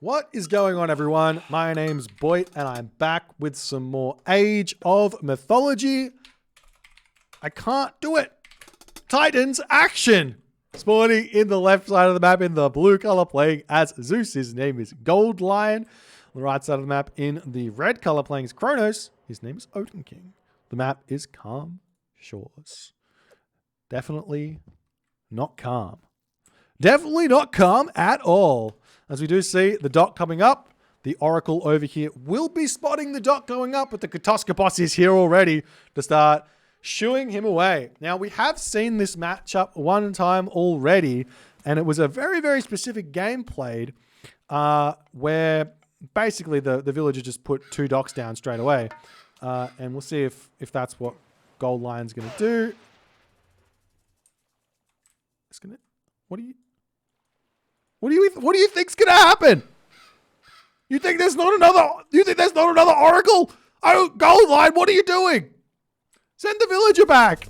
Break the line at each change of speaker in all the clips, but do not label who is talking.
What is going on, everyone? My name's Boit, and I'm back with some more Age of Mythology. I can't do it. Titans action! Spawning in the left side of the map in the blue color, playing as Zeus. His name is GoldLion. On the right side of the map in the red color, playing as Kronos. His name is OdinKing. The map is Calm Shores. Definitely not calm. Definitely not calm at all. As we do see the dot coming up, the Oracle over here will be spotting the dot going up, but the Katoskopos is here already to start shooing him away. Now, we have seen this matchup one time already, and it was a very, very specific game played where basically the villager just put two docks down straight away. And we'll see if that's what GoldLion's going to do. It's going to... What do you think's gonna happen? You think there's not another Oracle? Oh, GoldLion, what are you doing? Send the villager back.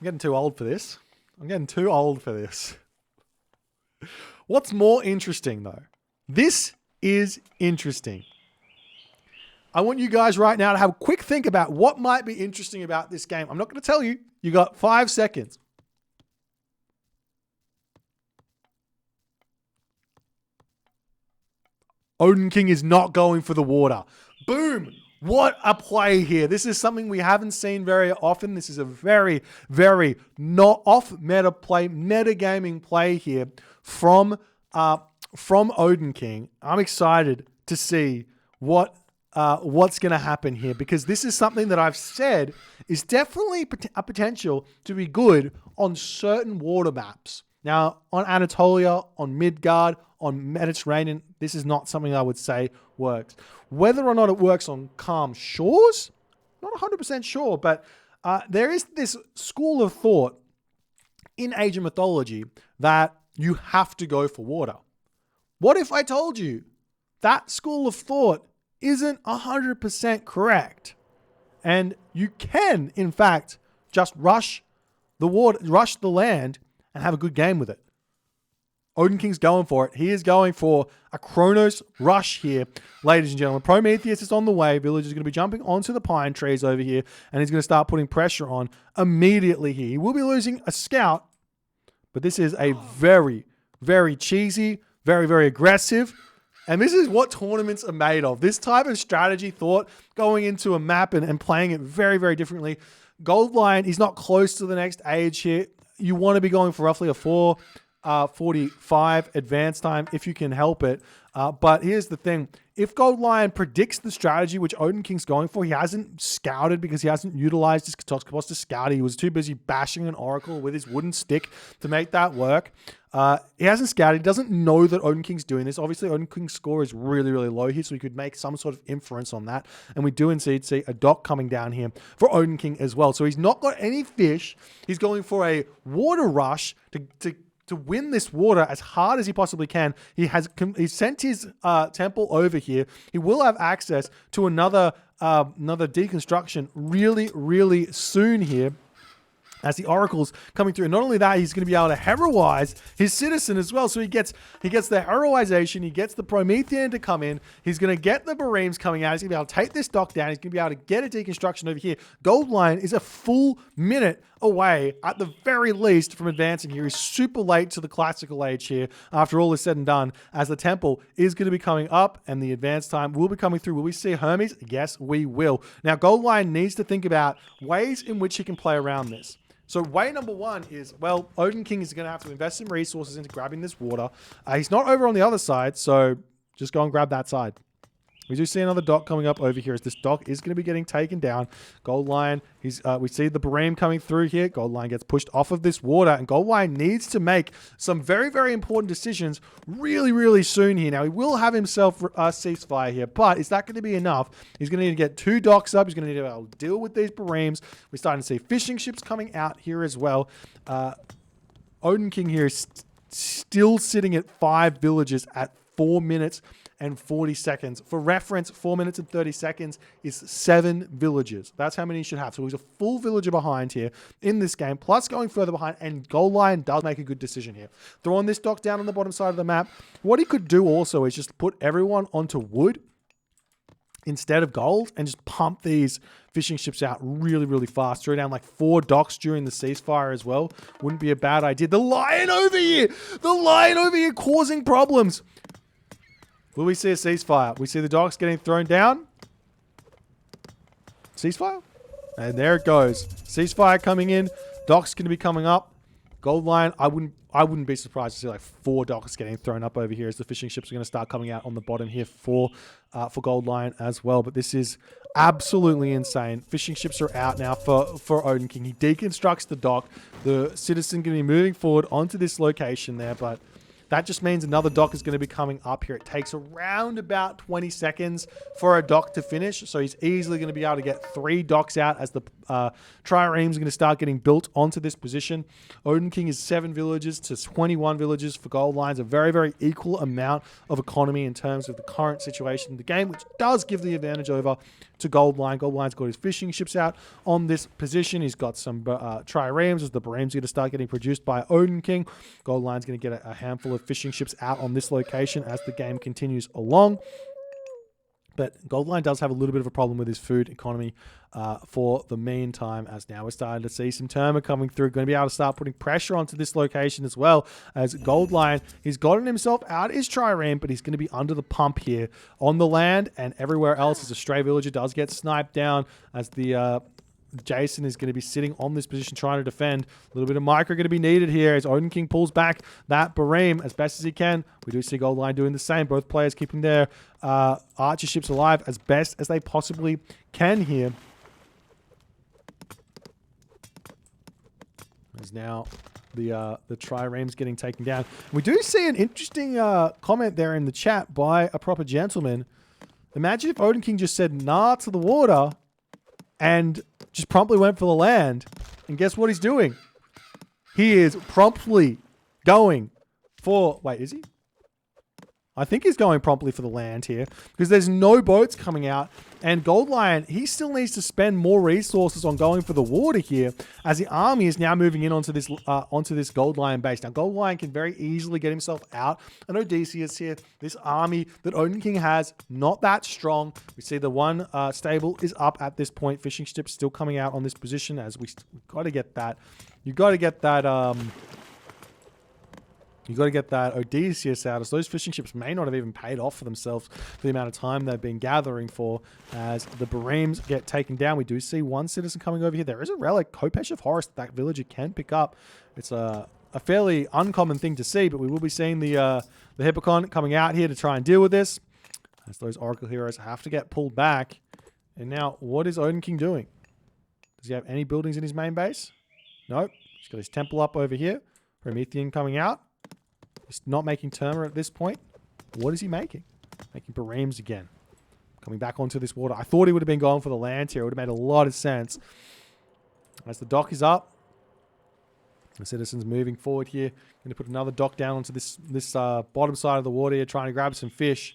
I'm getting too old for this. What's more interesting, though? This is interesting. I want you guys right now to have a quick think about what might be interesting about this game. I'm not going to tell you. You got 5 seconds. OdinKing is not going for the water. Boom! What a play here. This is something we haven't seen very often. This is a very, very not off-meta play, metagaming play here from OdinKing. I'm excited to see what's going to happen here, because this is something that I've said is definitely a potential to be good on certain water maps. Now, on Anatolia, on Midgard, on Mediterranean, this is not something I would say works. Whether or not it works on Calm Shores, not 100% sure, but there is this school of thought in Age of Mythology that you have to go for water. What if I told you that school of thought isn't 100% correct, and you can, in fact, just rush the water, rush the land, and have a good game with it? OdinKing's going for it. He is going for a Kronos rush here, ladies and gentlemen. Prometheus is on the way. Village is going to be jumping onto the pine trees over here, and he's going to start putting pressure on immediately here. He will be losing a scout, but this is a very, very cheesy, very, very aggressive. And this is what tournaments are made of. This type of strategy thought, going into a map and playing it very, very differently. GoldLion is not close to the next age here. You want to be going for roughly a 4:45 advance time if you can help it. But here's the thing. If GoldLion predicts the strategy which OdinKing's going for, he hasn't scouted because he hasn't utilized his Katoskopos to scout. He was too busy bashing an Oracle with his wooden stick to make that work. He hasn't scouted. He doesn't know that OdinKing's doing this. Obviously, OdinKing's score is really, really low here, so he could make some sort of inference on that. And we do indeed see a dock coming down here for OdinKing as well. So he's not got any fish. He's going for a water rush to win this water as hard as he possibly can. He's sent his temple over here. He will have access to another deconstruction really, really soon here, as the Oracle's coming through. And not only that, he's going to be able to heroize his citizen as well. So he gets the heroization, he gets the Promethean to come in, he's going to get the Bareems coming out, he's going to be able to take this dock down, he's going to be able to get a deconstruction over here. GoldLion is a full minute away, at the very least, from advancing here. He's super late to the classical age here, after all is said and done, as the temple is going to be coming up and the advance time will be coming through. Will we see Hermes? Yes, we will. Now, GoldLion needs to think about ways in which he can play around this. So way number one is, well, OdinKing is going to have to invest some resources into grabbing this water. He's not over on the other side, so just go and grab that side. We do see another dock coming up over here, as this dock is going to be getting taken down. GoldLion, we see the Bareem coming through here. GoldLion gets pushed off of this water, and GoldLion needs to make some very, very important decisions really, really soon here. Now, he will have himself a ceasefire here, but is that going to be enough? He's going to need to get 2 docks up. He's going to need to be able to deal with these Bareems. We're starting to see fishing ships coming out here as well. OdinKing here is still sitting at 5 villages at 4 minutes and 40 seconds. For reference, 4 minutes and 30 seconds is 7 villagers. That's how many he should have. So he's a full villager behind here in this game, plus going further behind, and GoldLion does make a good decision here. Throwing this dock down on the bottom side of the map. What he could do also is just put everyone onto wood instead of gold and just pump these fishing ships out really, really fast. Throw down like 4 docks during the ceasefire as well. Wouldn't be a bad idea. The lion over here! The lion over here causing problems. Will we see a ceasefire? We see the docks getting thrown down. Ceasefire? And there it goes. Ceasefire coming in. Docks going to be coming up. GoldLion, I wouldn't be surprised to see like 4 docks getting thrown up over here as the fishing ships are going to start coming out on the bottom here for GoldLion as well. But this is absolutely insane. Fishing ships are out now for OdinKing. He deconstructs the dock. The citizen going to be moving forward onto this location there, but that just means another dock is going to be coming up here. It takes around about 20 seconds for a dock to finish. So he's easily going to be able to get 3 docks out as the triremes are going to start getting built onto this position. OdinKing is 7 villages to 21 villages for GoldLion's. A very, very equal amount of economy in terms of the current situation in the game, which does give the advantage over to GoldLion. GoldLion's got his fishing ships out on this position. He's got some triremes as the baremes are going to start getting produced by OdinKing. GoldLion's going to get a handful of fishing ships out on this location as the game continues along. But GoldLion does have a little bit of a problem with his food economy for the meantime, as now we're starting to see some Terma coming through. Going to be able to start putting pressure onto this location as well, as GoldLion, he's gotten himself out his trireme, but he's going to be under the pump here on the land and everywhere else as a stray villager does get sniped down as the Jason is going to be sitting on this position trying to defend. A little bit of micro going to be needed here as OdinKing pulls back that bareme as best as he can. We do see GoldLion doing the same. Both players keeping their archer ships alive as best as they possibly can here. As now the triremes getting taken down. We do see an interesting comment there in the chat by a proper gentleman. Imagine if OdinKing just said nah to the water and just promptly went for the land. And guess what he's doing? He is promptly going for... Wait, is he? I think he's going promptly for the land here because there's no boats coming out. And GoldLion, he still needs to spend more resources on going for the water here as the army is now moving in onto this GoldLion base. Now, GoldLion can very easily get himself out. I know Odysseus here. This army that OdinKing has, not that strong. We see the one stable is up at this point. Fishing ships still coming out on this position as we've got to get that. You've got to get that... You got to get that Odysseus out, as those fishing ships may not have even paid off for themselves for the amount of time they've been gathering for. As the baremes get taken down, we do see one citizen coming over here. There is a relic, Kopesh of Horus, that villager can pick up. It's a fairly uncommon thing to see, but we will be seeing the Hippocon coming out here to try and deal with this, as those Oracle heroes have to get pulled back. And now, what is OdinKing doing? Does he have any buildings in his main base? Nope. He's got his temple up over here. Promethean coming out. He's not making Terma at this point. What is he making? Making baremes again. Coming back onto this water. I thought he would have been going for the land here. It would have made a lot of sense. As the dock is up. The citizen's moving forward here. Going to put another dock down onto this bottom side of the water here. Trying to grab some fish.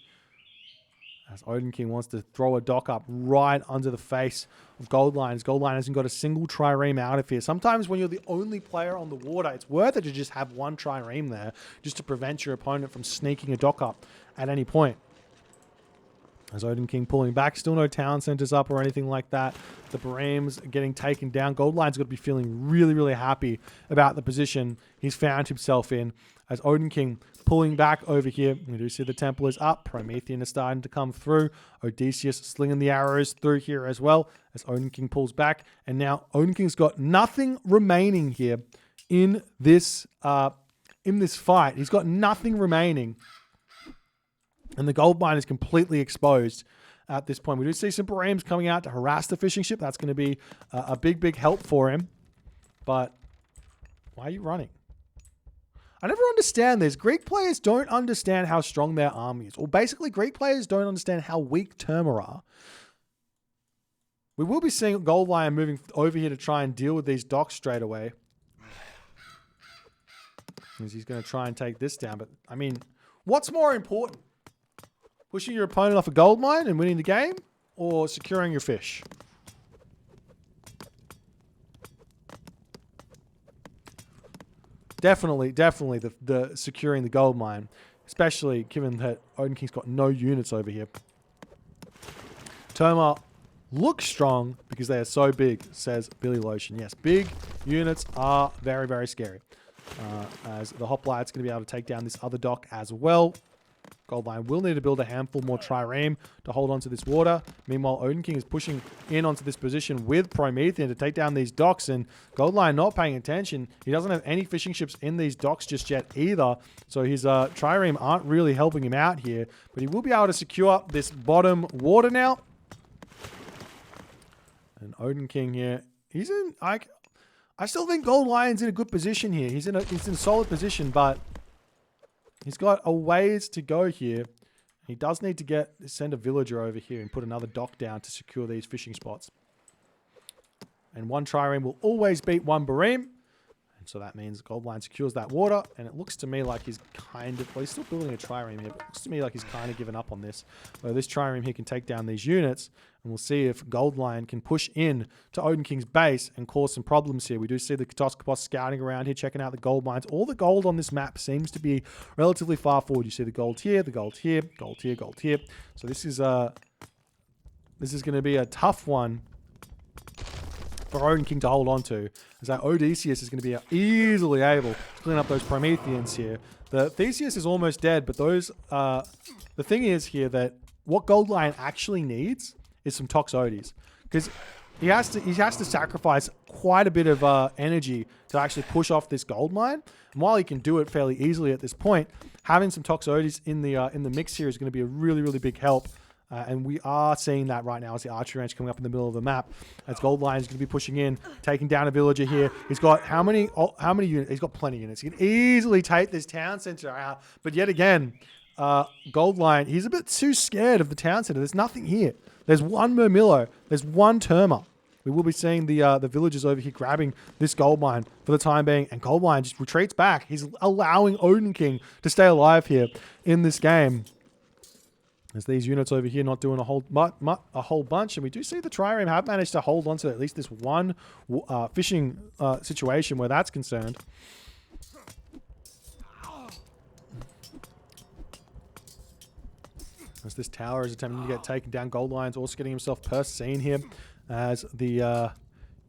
As OdinKing wants to throw a dock up right under the face of GoldLion. As GoldLion hasn't got a single trireme out of here. Sometimes when you're the only player on the water, it's worth it to just have one trireme there just to prevent your opponent from sneaking a dock up at any point. As OdinKing pulling back, still no town centers up or anything like that. The baremes getting taken down. GoldLion's got to be feeling really, really happy about the position he's found himself in. As OdinKing pulling back over here, we do see the temple is up. Promethean is starting to come through. Odysseus slinging the arrows through here as well as OdinKing pulls back. And now OdinKing's got nothing remaining here in this fight. He's got nothing remaining. And the gold mine is completely exposed at this point. We do see some baremes coming out to harass the fishing ship. That's going to be a big, big help for him. But why are you running? I never understand this. Greek players don't understand how strong their army is. Or basically, Greek players don't understand how weak Terma are. We will be seeing GoldLion moving over here to try and deal with these docks straight away. He's going to try and take this down. But, I mean, what's more important? Pushing your opponent off a gold mine and winning the game, or securing your fish? Definitely the securing the gold mine, especially given that OdinKing's got no units over here. Terma looks strong because they are so big, says Billy Lotion. Yes, big units are very, very scary. As the Hoplite's going to be able to take down this other dock as well. GoldLion will need to build a handful more trireme to hold onto this water. Meanwhile, OdinKing is pushing in onto this position with Promethean to take down these docks, and GoldLion not paying attention. He doesn't have any fishing ships in these docks just yet either, so his trireme aren't really helping him out here, but he will be able to secure this bottom water now. And OdinKing here, he's in, I still think GoldLion's in a good position here. He's in a solid position, but he's got a ways to go here. He does need to send a villager over here and put another dock down to secure these fishing spots. And one trireme will always beat one bareme. And so that means GoldLion secures that water. And it looks to me like he's kind of, well, he's still building a trireme here, but it looks to me like he's kind of given up on this. So this trireme here can take down these units. And we'll see if GoldLion can push in to OdinKing's base and cause some problems here. We do see the Katoskopos scouting around here, checking out the gold mines. All the gold on this map seems to be relatively far forward. You see the gold here, the gold here, gold here, gold here. So this is going to be a tough one for OdinKing to hold on to, as that Odysseus is going to be easily able to clean up those Prometheans here. The Theseus is almost dead, but those the thing is here that what GoldLion actually needs is some Toxotes, because he has to sacrifice quite a bit of energy to actually push off this gold mine. And while he can do it fairly easily at this point, having some Toxotes in the mix here is going to be a really, really big help. And we are seeing that right now as the archery range coming up in the middle of the map. As GoldLion is going to be pushing in, taking down a villager here. He's got how many units? He's got plenty of units. He can easily take this town center out. But yet again, GoldLion, he's a bit too scared of the town center. There's nothing here. There's one Murmillo. There's one Terma. We will be seeing the villagers over here grabbing this gold mine for the time being. And GoldLion just retreats back. He's allowing OdinKing to stay alive here in this game. As these units over here not doing a whole bunch. And we do see the trireme have managed to hold on to at least this one fishing situation where that's concerned. As this tower is attempting to get taken down, GoldLion's also getting himself seen here as the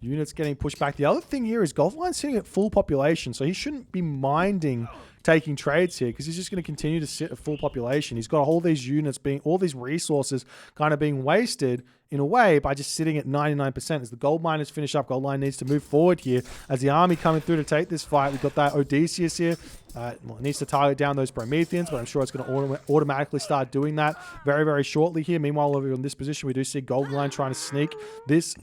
units getting pushed back. The other thing here is GoldLion's sitting at full population, so he shouldn't be minding taking trades here, because he's just going to continue to sit at full population. He's got all these units all these resources kind of being wasted in a way by just sitting at 99%. As the gold miners finish up, GoldLion needs to move forward here. As the army coming through to take this fight, we've got that Odysseus here. Well, it needs to target down those Prometheans, but I'm sure it's going to automatically start doing that very, very shortly here. Meanwhile, over in this position, we do see GoldLion trying to sneak this,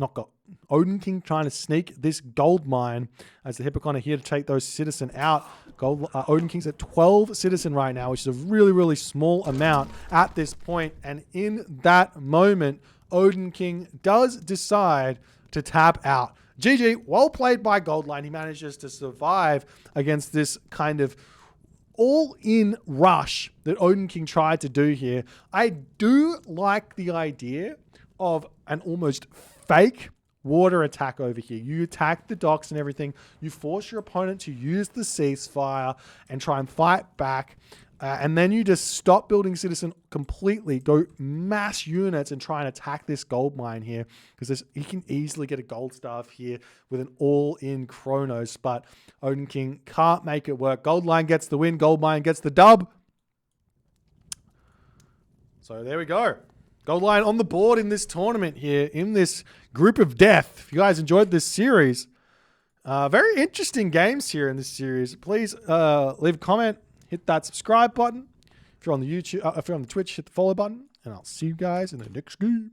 OdinKing trying to sneak this gold mine, as the Hippocon are here to take those citizen out. OdinKing's at 12 citizen right now, which is a really, really small amount at this point. And in that moment, OdinKing does decide to tap out. GG, well played by GoldLion. He manages to survive against this kind of all-in rush that OdinKing tried to do here. I do like the idea of an almost fake water attack over here. You attack the docks and everything. You force your opponent to use the ceasefire and try and fight back. And then you just stop building citizen completely, go mass units and try and attack this gold mine here, because he can easily get a gold staff here with an all-in Kronos, but OdinKing can't make it work. GoldLion gets the win, gold mine gets the dub. So there we go. GoldLion on the board in this tournament here, in this group of death. If you guys enjoyed this series, very interesting games here in this series. Please leave a comment. Hit that subscribe button. If you're on the YouTube, if you're on the Twitch, hit the follow button, and I'll see you guys in the next game.